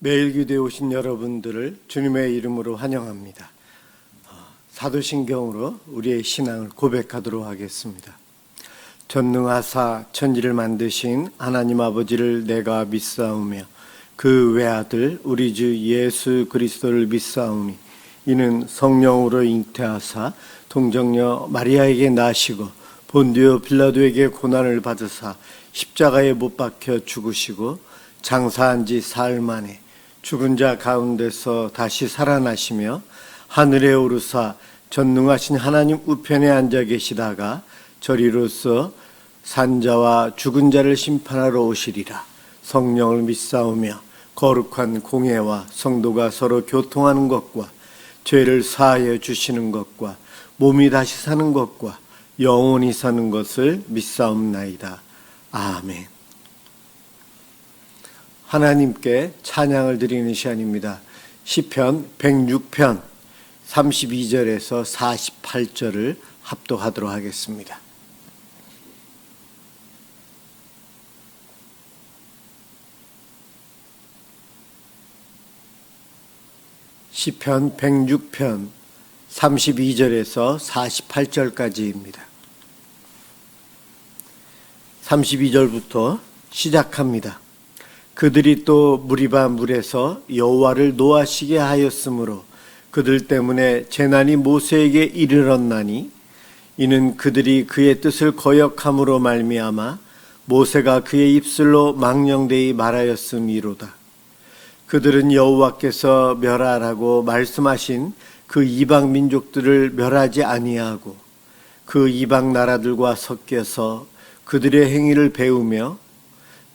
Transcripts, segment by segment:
매일 기도에 오신 여러분들을 주님의 이름으로 환영합니다. 사도신경으로 우리의 신앙을 고백하도록 하겠습니다. 전능하사 천지를 만드신 하나님 아버지를 내가 믿사오며 그 외아들 우리 주 예수 그리스도를 믿사오니 이는 성령으로 잉태하사 동정녀 마리아에게 나시고 본디오 빌라도에게 고난을 받으사 십자가에 못 박혀 죽으시고 장사한 지 사흘 만에 죽은 자 가운데서 다시 살아나시며 하늘에 오르사 전능하신 하나님 우편에 앉아 계시다가 저리로서 산자와 죽은 자를 심판하러 오시리라. 성령을 믿사오며 거룩한 공회와 성도가 서로 교통하는 것과 죄를 사하여 주시는 것과 몸이 다시 사는 것과 영원히 사는 것을 믿사옵나이다. 아멘. 하나님께 찬양을 드리는 시간입니다. 시편 106편 32절에서 48절을 합독하도록 하겠습니다. 시편 106편 32절에서 48절까지입니다. 32절부터 시작합니다. 그들이 또 무리바 물에서 여호와를 노하시게 하였으므로 그들 때문에 재난이 모세에게 이르렀나니 이는 그들이 그의 뜻을 거역함으로 말미암아 모세가 그의 입술로 망령되이 말하였음이로다. 그들은 여호와께서 멸하라고 말씀하신 그 이방 민족들을 멸하지 아니하고 그 이방 나라들과 섞여서 그들의 행위를 배우며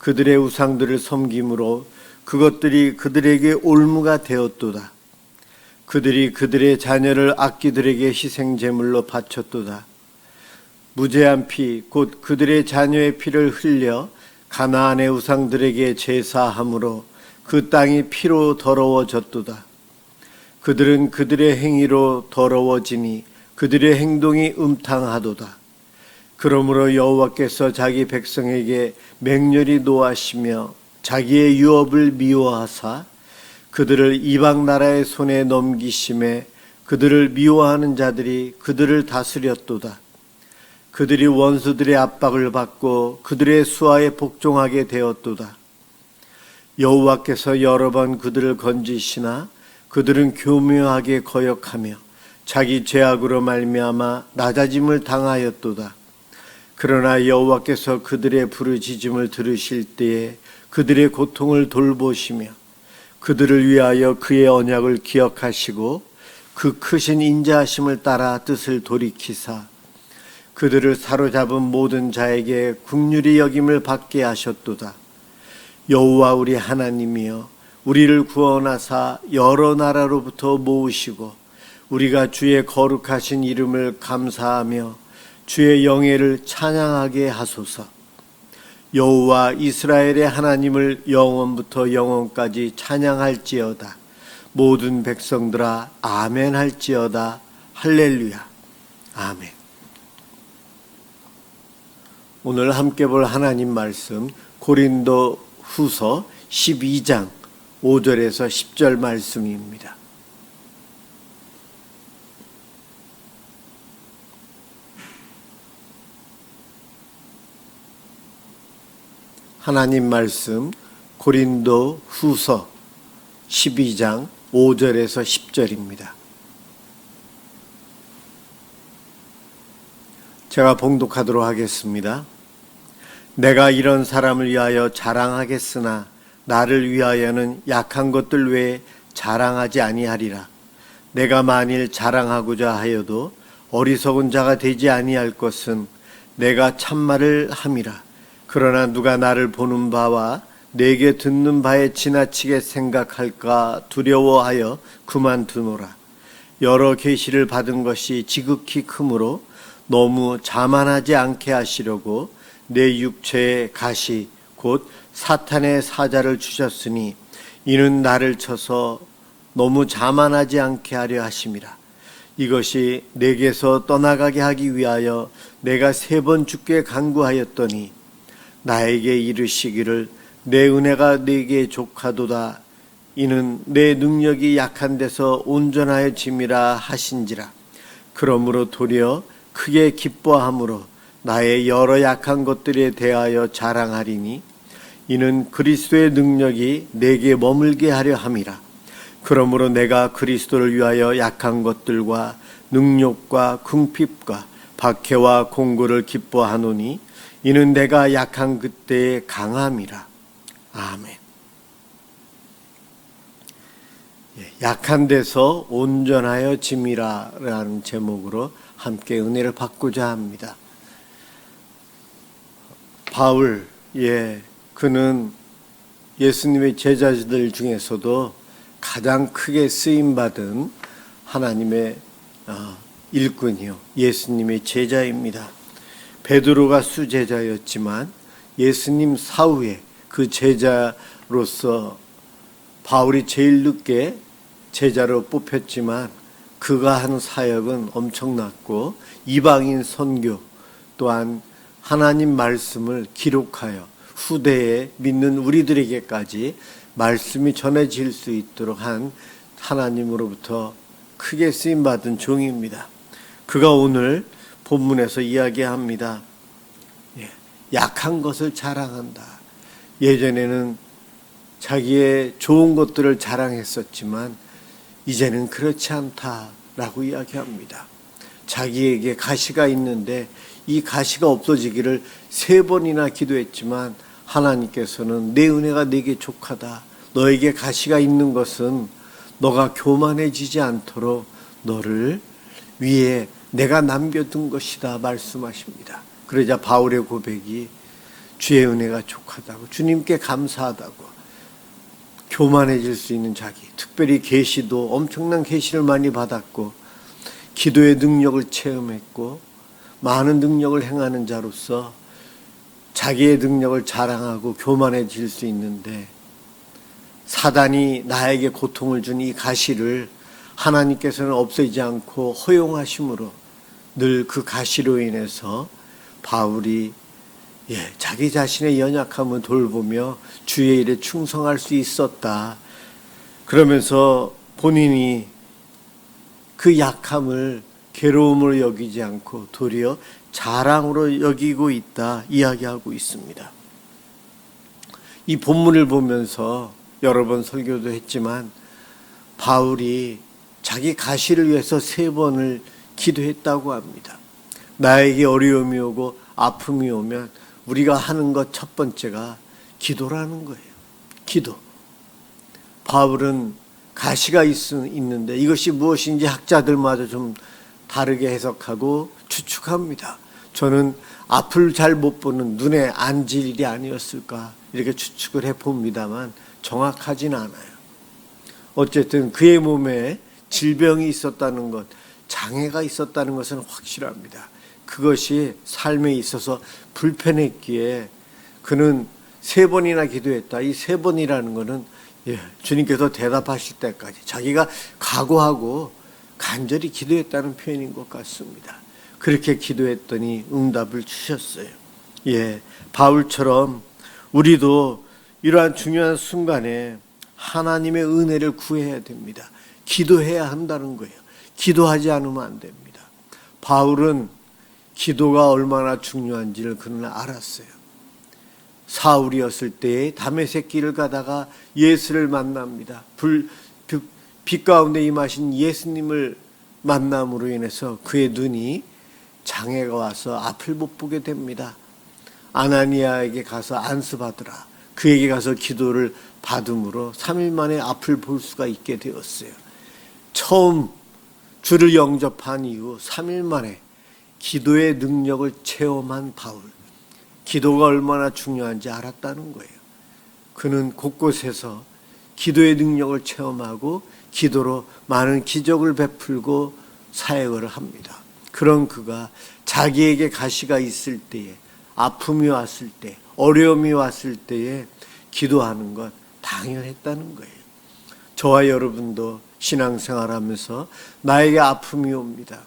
그들의 우상들을 섬김으로 그것들이 그들에게 올무가 되었도다. 그들이 그들의 자녀를 악귀들에게 희생제물로 바쳤도다. 무죄한 피 곧 그들의 자녀의 피를 흘려 가나안의 우상들에게 제사함으로 그 땅이 피로 더러워졌도다. 그들은 그들의 행위로 더러워지니 그들의 행동이 음탕하도다. 그러므로 여호와께서 자기 백성에게 맹렬히 노하시며 자기의 유업을 미워하사 그들을 이방 나라의 손에 넘기심에 그들을 미워하는 자들이 그들을 다스렸도다. 그들이 원수들의 압박을 받고 그들의 수하에 복종하게 되었도다. 여호와께서 여러 번 그들을 건지시나 그들은 교묘하게 거역하며 자기 죄악으로 말미암아 낮아짐을 당하였도다. 그러나 여호와께서 그들의 부르짖음을 들으실 때에 그들의 고통을 돌보시며 그들을 위하여 그의 언약을 기억하시고 그 크신 인자하심을 따라 뜻을 돌이키사 그들을 사로잡은 모든 자에게 긍휼히 여김을 받게 하셨도다. 여호와 우리 하나님이여 우리를 구원하사 여러 나라로부터 모으시고 우리가 주의 거룩하신 이름을 감사하며 주의 영예를 찬양하게 하소서. 여호와 이스라엘의 하나님을 영원부터 영원까지 찬양할지어다. 모든 백성들아 아멘 할지어다. 할렐루야. 아멘. 오늘 함께 볼 하나님 말씀 고린도 후서 12장 5절에서 10절 말씀입니다. 하나님 말씀 고린도 후서 12장 5절에서 10절입니다. 제가 봉독하도록 하겠습니다. 내가 이런 사람을 위하여 자랑하겠으나 나를 위하여는 약한 것들 외에 자랑하지 아니하리라. 내가 만일 자랑하고자 하여도 어리석은 자가 되지 아니할 것은 내가 참말을 함이라. 그러나 누가 나를 보는 바와 내게 듣는 바에 지나치게 생각할까 두려워하여 그만두노라. 여러 계시를 받은 것이 지극히 크므로 너무 자만하지 않게 하시려고 내 육체에 가시 곧 사탄의 사자를 주셨으니 이는 나를 쳐서 너무 자만하지 않게 하려 하심이라. 이것이 내게서 떠나가게 하기 위하여 내가 3번 주께 간구하였더니 나에게 이르시기를 내 은혜가 네게 족하도다. 이는 내 능력이 약한 데서 온전하여 짐이라 하신지라. 그러므로 도리어 크게 기뻐함으로 나의 여러 약한 것들에 대하여 자랑하리니 이는 그리스도의 능력이 내게 머물게 하려 함이라. 그러므로 내가 그리스도를 위하여 약한 것들과 능욕과 궁핍과 박해와 공고를 기뻐하노니 이는 내가 약한 그때의 강함이라. 아멘. 약한 데서 온전하여 짐이라 라는 제목으로 함께 은혜를 받고자 합니다. 바울, 그는 예수님의 제자들 중에서도 가장 크게 쓰임받은 하나님의 일꾼이요, 예수님의 제자입니다. 베드로가 수제자였지만 예수님 사후에 그 제자로서 바울이 제일 늦게 제자로 뽑혔지만 그가 한 사역은 엄청났고 이방인 선교 또한 하나님 말씀을 기록하여 후대에 믿는 우리들에게까지 말씀이 전해질 수 있도록 한 하나님으로부터 크게 쓰임받은 종입니다. 그가 오늘 본문에서 이야기합니다. 약한 것을 자랑한다. 예전에는 자기의 좋은 것들을 자랑했었지만 이제는 그렇지 않다라고 이야기합니다. 자기에게 가시가 있는데 이 가시가 없어지기를 3번이나 기도했지만 하나님께서는 내 은혜가 내게 족하다. 너에게 가시가 있는 것은 너가 교만해지지 않도록 너를 위에 내가 남겨둔 것이다 말씀하십니다. 그러자 바울의 고백이 주의 은혜가 족하다고, 주님께 감사하다고, 교만해질 수 있는 자기, 특별히 계시도 엄청난 계시를 많이 받았고 기도의 능력을 체험했고 많은 능력을 행하는 자로서 자기의 능력을 자랑하고 교만해질 수 있는데 사단이 나에게 고통을 준 이 가시를 하나님께서는 없애지 않고 허용하심으로 늘 그 가시로 인해서 바울이 자기 자신의 연약함을 돌보며 주의 일에 충성할 수 있었다. 그러면서 본인이 그 약함을 괴로움으로 여기지 않고 도리어 자랑으로 여기고 있다 이야기하고 있습니다. 이 본문을 보면서 여러 번 설교도 했지만 바울이 자기 가시를 위해서 3번을 기도했다고 합니다. 나에게 어려움이 오고 아픔이 오면 우리가 하는 것 첫 번째가 기도라는 거예요. 기도. 바울은 가시가 있는데 이것이 무엇인지 학자들마저 좀 다르게 해석하고 추측합니다. 저는 앞을 잘 못 보는 눈에 안질 일이 아니었을까 이렇게 추측을 해봅니다만 정확하진 않아요. 어쨌든 그의 몸에 질병이 있었다는 것, 장애가 있었다는 것은 확실합니다. 그것이 삶에 있어서 불편했기에 그는 3번이나 기도했다. 이 3번이라는 것은 주님께서 대답하실 때까지 자기가 각오하고 간절히 기도했다는 표현인 것 같습니다. 그렇게 기도했더니 응답을 주셨어요. 바울처럼 우리도 이러한 중요한 순간에 하나님의 은혜를 구해야 됩니다. 기도해야 한다는 거예요. 기도하지 않으면 안 됩니다. 바울은 기도가 얼마나 중요한지를 그는 알았어요. 사울이었을 때에 다메섹 길을 가다가 예수를 만납니다. 빛 가운데 임하신 예수님을 만남으로 인해서 그의 눈이 장애가 와서 앞을 못 보게 됩니다. 아나니아에게 가서 안수받으라. 그에게 가서 기도를 받음으로 3일 만에 앞을 볼 수가 있게 되었어요. 처음 주를 영접한 이후 3일 만에 기도의 능력을 체험한 바울. 기도가 얼마나 중요한지 알았다는 거예요. 그는 곳곳에서 기도의 능력을 체험하고 기도로 많은 기적을 베풀고 사역을 합니다. 그런 그가 자기에게 가시가 있을 때에, 아픔이 왔을 때, 어려움이 왔을 때에 기도하는 것 당연했다는 거예요. 저와 여러분도 신앙생활하면서 나에게 아픔이 옵니다.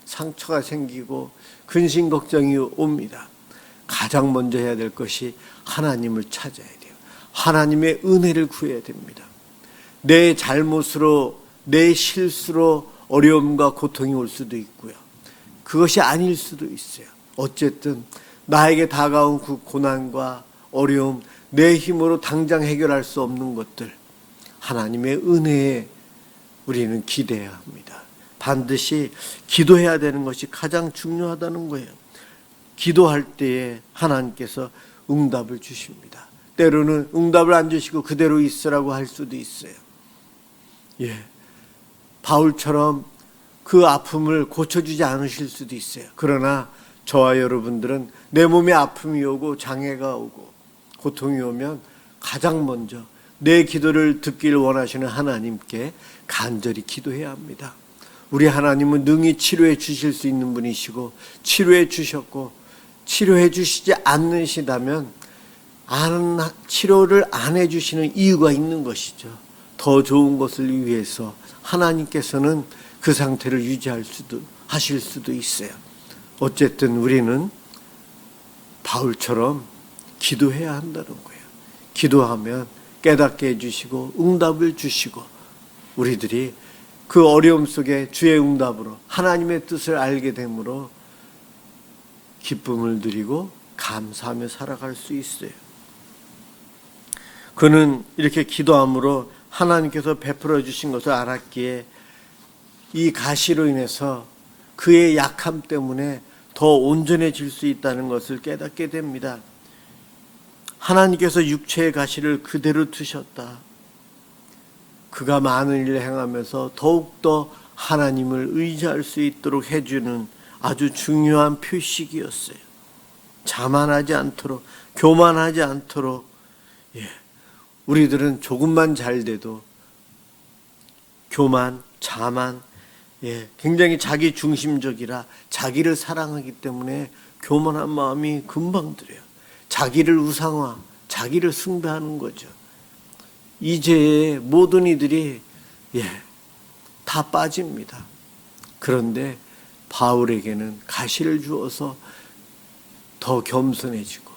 상처가 생기고 근심 걱정이 옵니다. 가장 먼저 해야 될 것이 하나님을 찾아야 돼요. 하나님의 은혜를 구해야 됩니다. 내 잘못으로, 내 실수로 어려움과 고통이 올 수도 있고요. 그것이 아닐 수도 있어요. 어쨌든 나에게 다가온 그 고난과 어려움, 내 힘으로 당장 해결할 수 없는 것들, 하나님의 은혜에 우리는 기대해야 합니다. 반드시 기도해야 되는 것이 가장 중요하다는 거예요. 기도할 때에 하나님께서 응답을 주십니다. 때로는 응답을 안 주시고 그대로 있으라고 할 수도 있어요. 바울처럼 그 아픔을 고쳐주지 않으실 수도 있어요. 그러나 저와 여러분들은 내 몸에 아픔이 오고 장애가 오고 고통이 오면 가장 먼저 내 기도를 듣기를 원하시는 하나님께 간절히 기도해야 합니다. 우리 하나님은 능히 치료해 주실 수 있는 분이시고 치료해 주셨고, 치료해 주시지 않으시다면 치료를 안 해주시는 이유가 있는 것이죠. 더 좋은 것을 위해서 하나님께서는 그 상태를 하실 수도 있어요. 어쨌든 우리는 바울처럼 기도해야 한다는 거예요. 기도하면 깨닫게 해주시고 응답을 주시고, 우리들이 그 어려움 속에 주의 응답으로 하나님의 뜻을 알게 되므로 기쁨을 누리고 감사하며 살아갈 수 있어요. 그는 이렇게 기도함으로 하나님께서 베풀어 주신 것을 알았기에 이 가시로 인해서 그의 약함 때문에 더 온전해질 수 있다는 것을 깨닫게 됩니다. 하나님께서 육체의 가시를 그대로 두셨다. 그가 많은 일을 행하면서 더욱더 하나님을 의지할 수 있도록 해주는 아주 중요한 표식이었어요. 자만하지 않도록, 교만하지 않도록. 우리들은 조금만 잘 돼도 교만, 자만, 굉장히 자기 중심적이라 자기를 사랑하기 때문에 교만한 마음이 금방 들어요. 자기를 우상화, 자기를 숭배하는 거죠. 이제 모든 이들이 다 빠집니다. 그런데 바울에게는 가시를 주어서 더 겸손해지고,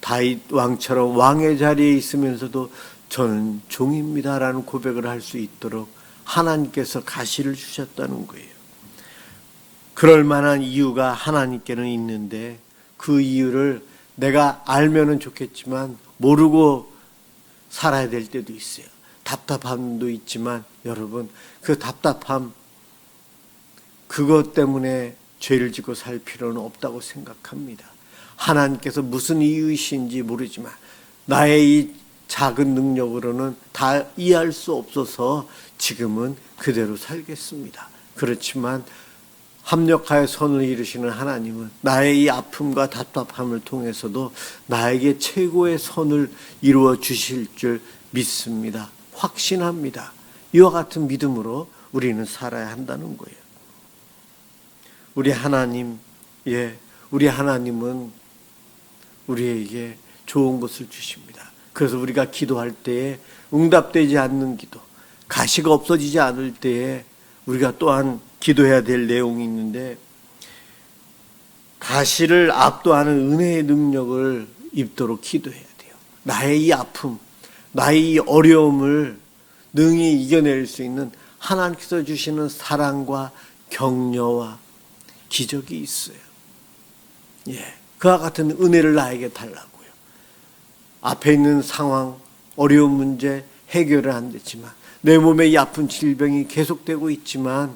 다윗 왕처럼 왕의 자리에 있으면서도 저는 종입니다라는 고백을 할 수 있도록 하나님께서 가시를 주셨다는 거예요. 그럴 만한 이유가 하나님께는 있는데 그 이유를 내가 알면은 좋겠지만 모르고 살아야 될 때도 있어요. 답답함도 있지만 여러분, 그 답답함, 그것 때문에 죄를 짓고 살 필요는 없다고 생각합니다. 하나님께서 무슨 이유이신지 모르지만 나의 이 작은 능력으로는 다 이해할 수 없어서 지금은 그대로 살겠습니다. 그렇지만 합력하여 선을 이루시는 하나님은 나의 이 아픔과 답답함을 통해서도 나에게 최고의 선을 이루어 주실 줄 믿습니다. 확신합니다. 이와 같은 믿음으로 우리는 살아야 한다는 거예요. 우리 하나님은 우리에게 좋은 것을 주십니다. 그래서 우리가 기도할 때에 응답되지 않는 기도, 가시가 없어지지 않을 때에 우리가 또한 기도해야 될 내용이 있는데, 가시를 압도하는 은혜의 능력을 입도록 기도해야 돼요. 나의 이 아픔, 나의 이 어려움을 능히 이겨낼 수 있는 하나님께서 주시는 사랑과 격려와 기적이 있어요. 그와 같은 은혜를 나에게 달라고요. 앞에 있는 상황, 어려운 문제 해결을 안 됐지만, 내 몸에 이 아픈 질병이 계속되고 있지만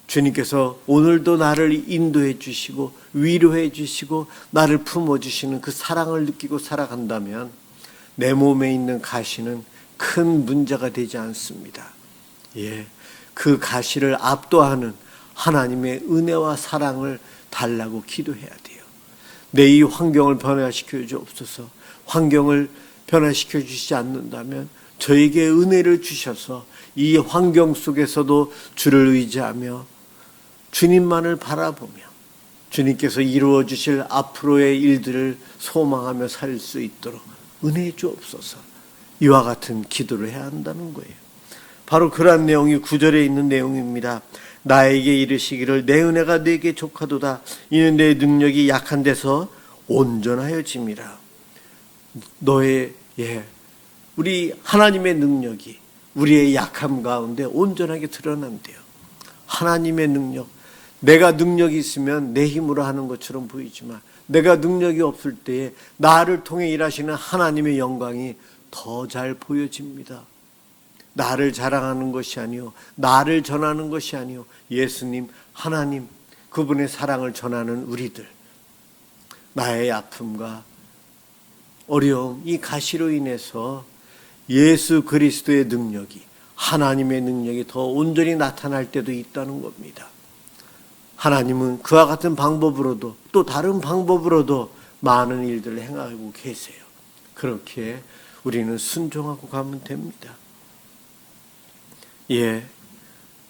주님께서 오늘도 나를 인도해 주시고 위로해 주시고 나를 품어주시는 그 사랑을 느끼고 살아간다면 내 몸에 있는 가시는 큰 문제가 되지 않습니다. 그 가시를 압도하는 하나님의 은혜와 사랑을 달라고 기도해야 돼요. 내 이 환경을 변화시켜 주옵소서. 환경을 변화시켜 주시지 않는다면 저에게 은혜를 주셔서 이 환경 속에서도 주를 의지하며 주님만을 바라보며 주님께서 이루어 주실 앞으로의 일들을 소망하며 살 수 있도록 은혜해 주옵소서. 이와 같은 기도를 해야 한다는 거예요. 바로 그러한 내용이 9절에 있는 내용입니다. 나에게 이르시기를 내 은혜가 내게 족하도다. 이는 내 능력이 약한 데서 온전하여짐이라. 우리 하나님의 능력이 우리의 약함 가운데 온전하게 드러난대요. 하나님의 능력, 내가 능력이 있으면 내 힘으로 하는 것처럼 보이지만 내가 능력이 없을 때에 나를 통해 일하시는 하나님의 영광이 더 잘 보여집니다. 나를 자랑하는 것이 아니요, 나를 전하는 것이 아니요, 예수님, 하나님, 그분의 사랑을 전하는 우리들, 나의 아픔과 어려움, 이 가시로 인해서 예수 그리스도의 능력이, 하나님의 능력이 더 온전히 나타날 때도 있다는 겁니다. 하나님은 그와 같은 방법으로도 또 다른 방법으로도 많은 일들을 행하고 계세요. 그렇게 우리는 순종하고 가면 됩니다. 예,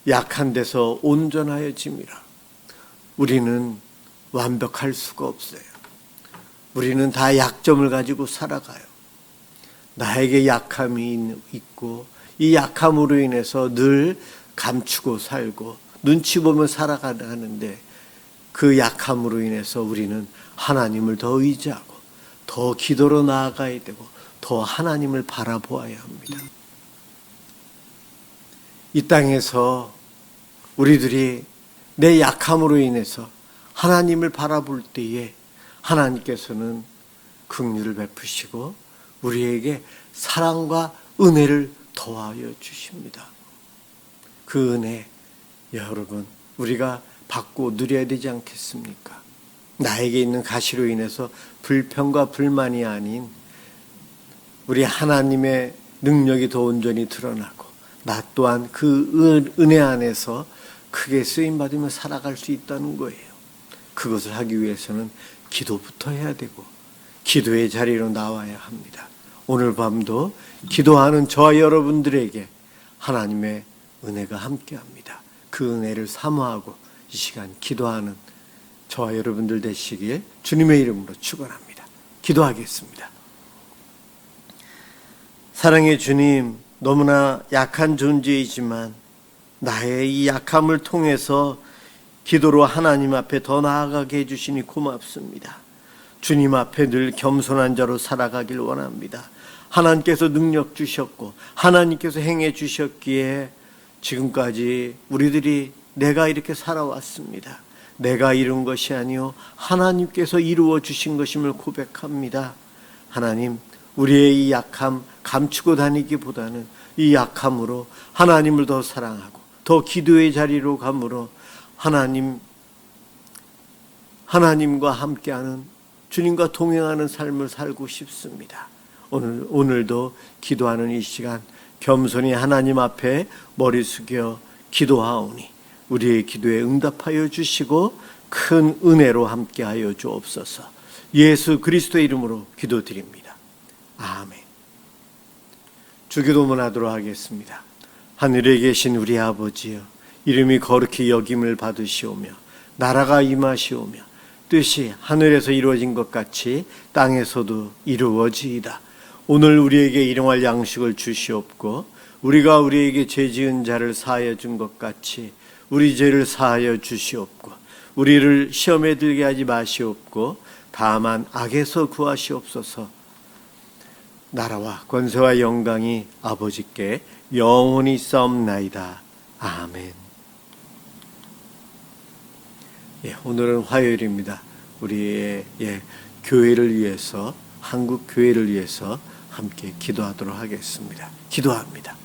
약한 데서 온전하여짐이라. 우리는 완벽할 수가 없어요. 우리는 다 약점을 가지고 살아가요. 나에게 약함이 있고 이 약함으로 인해서 늘 감추고 살고 눈치 보며 살아가는데 그 약함으로 인해서 우리는 하나님을 더 의지하고 더 기도로 나아가야 되고 더 하나님을 바라보아야 합니다. 이 땅에서 우리들이 내 약함으로 인해서 하나님을 바라볼 때에 하나님께서는 긍휼을 베푸시고 우리에게 사랑과 은혜를 더하여 주십니다. 그 은혜 여러분 우리가 받고 누려야 되지 않겠습니까? 나에게 있는 가시로 인해서 불평과 불만이 아닌 우리 하나님의 능력이 더 온전히 드러나고 나 또한 그 은혜 안에서 크게 쓰임받으며 살아갈 수 있다는 거예요. 그것을 하기 위해서는 기도부터 해야 되고 기도의 자리로 나와야 합니다. 오늘 밤도 기도하는 저와 여러분들에게 하나님의 은혜가 함께합니다. 그 은혜를 사모하고 이 시간 기도하는 저와 여러분들 되시길 주님의 이름으로 축원합니다. 기도하겠습니다. 사랑의 주님, 너무나 약한 존재이지만 나의 이 약함을 통해서 기도로 하나님 앞에 더 나아가게 해주시니 고맙습니다. 주님 앞에 늘 겸손한 자로 살아가길 원합니다. 하나님께서 능력 주셨고 하나님께서 행해 주셨기에 지금까지 우리들이 내가 이렇게 살아왔습니다. 내가 이룬 것이 아니요 하나님께서 이루어 주신 것임을 고백합니다. 하나님, 우리의 이 약함 감추고 다니기보다는 이 약함으로 하나님을 더 사랑하고 더 기도의 자리로 감으로 하나님과 함께하는 주님과 동행하는 삶을 살고 싶습니다. 오늘도 기도하는 이 시간 겸손히 하나님 앞에 머리 숙여 기도하오니 우리의 기도에 응답하여 주시고 큰 은혜로 함께하여 주옵소서. 예수 그리스도의 이름으로 기도드립니다. 아멘. 주기도문 하도록 하겠습니다. 하늘에 계신 우리 아버지여, 이름이 거룩히 여김을 받으시오며 나라가 임하시오며 뜻이 하늘에서 이루어진 것 같이 땅에서도 이루어지이다. 오늘 우리에게 일용할 양식을 주시옵고 우리가 우리에게 죄 지은 자를 사하여 준 것 같이 우리 죄를 사하여 주시옵고 우리를 시험에 들게 하지 마시옵고 다만 악에서 구하시옵소서. 나라와 권세와 영광이 아버지께 영원히 있사옵나이다. 아멘. 오늘은 화요일입니다. 우리의 교회를 위해서, 한국 교회를 위해서 함께 기도하도록 하겠습니다. 기도합니다.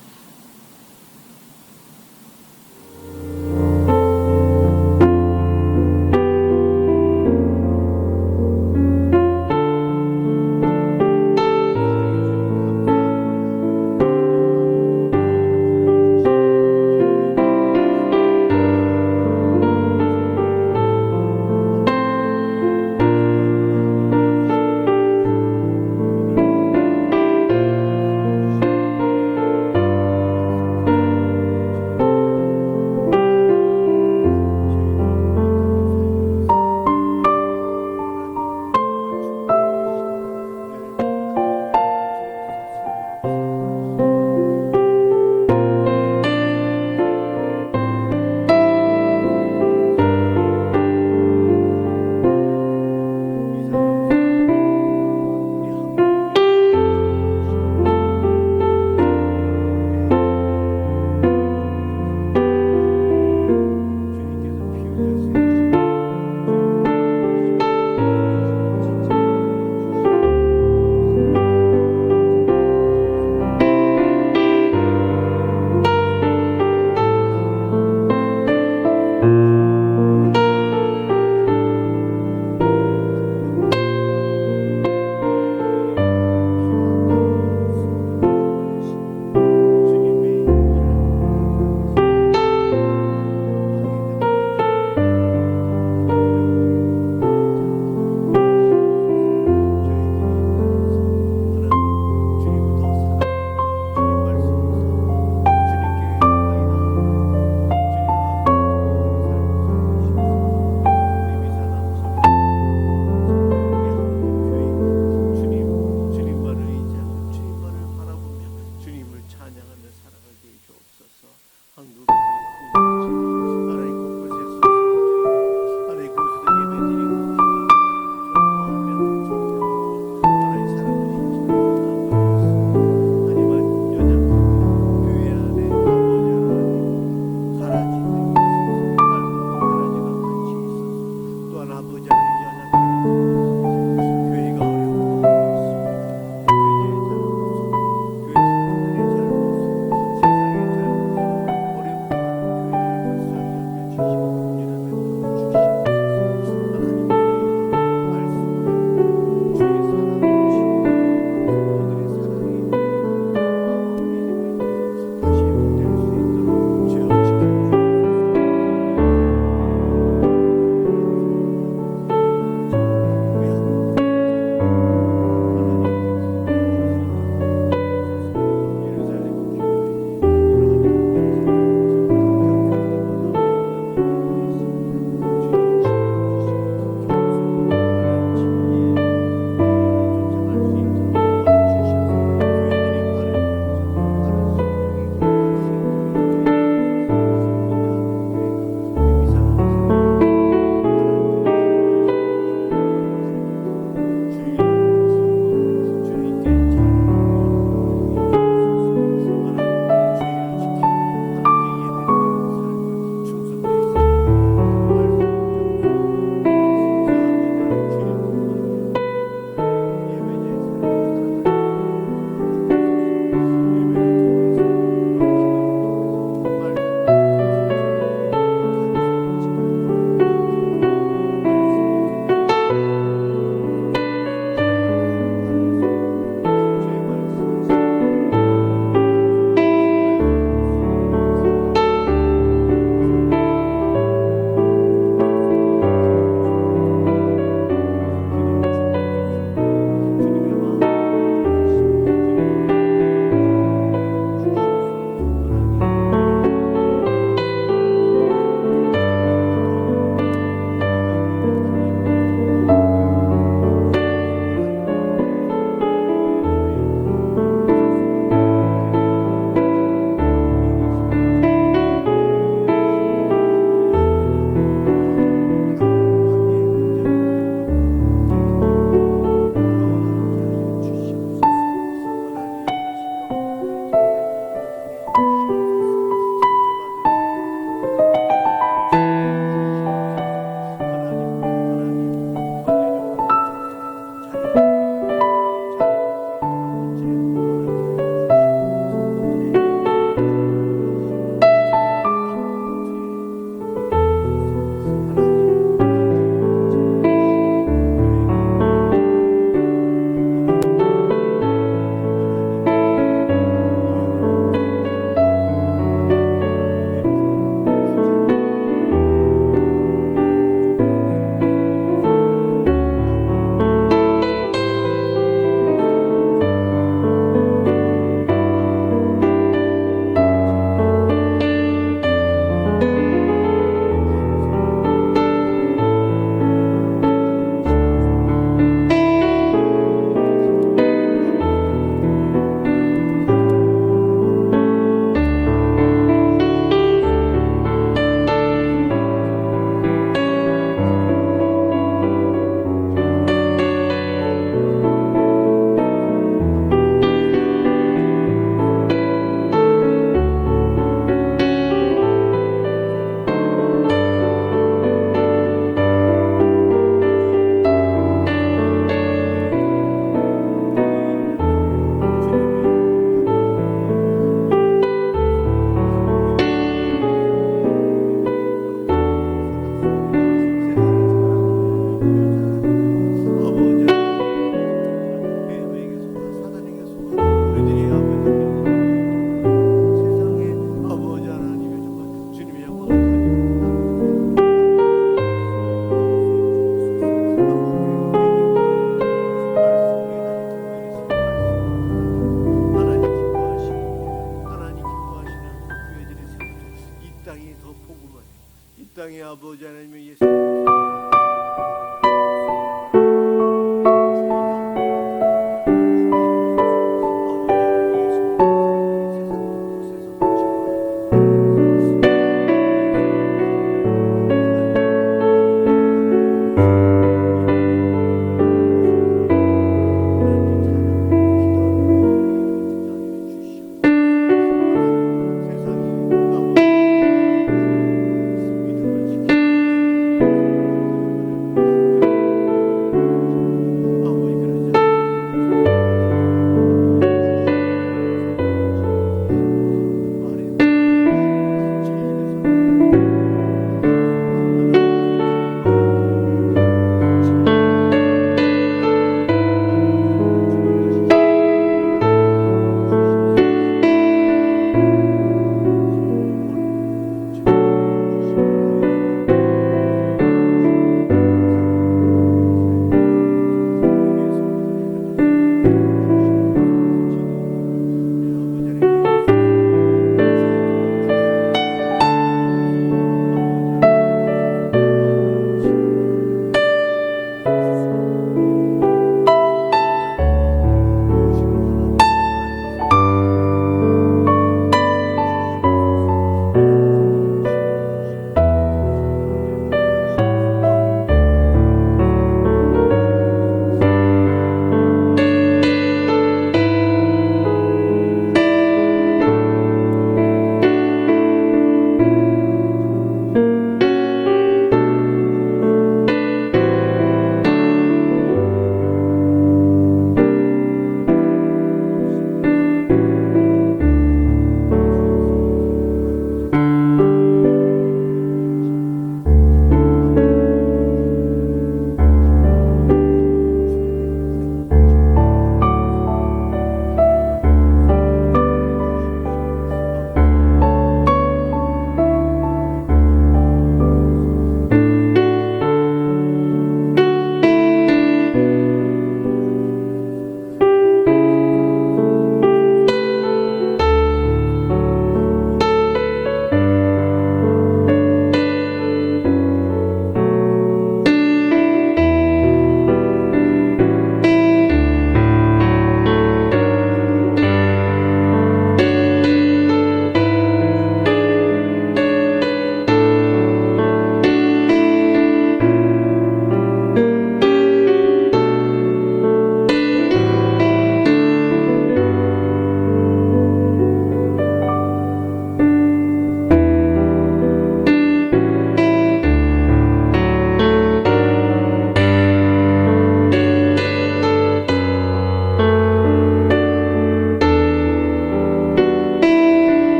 이 땅의 아버지 하나님의 예수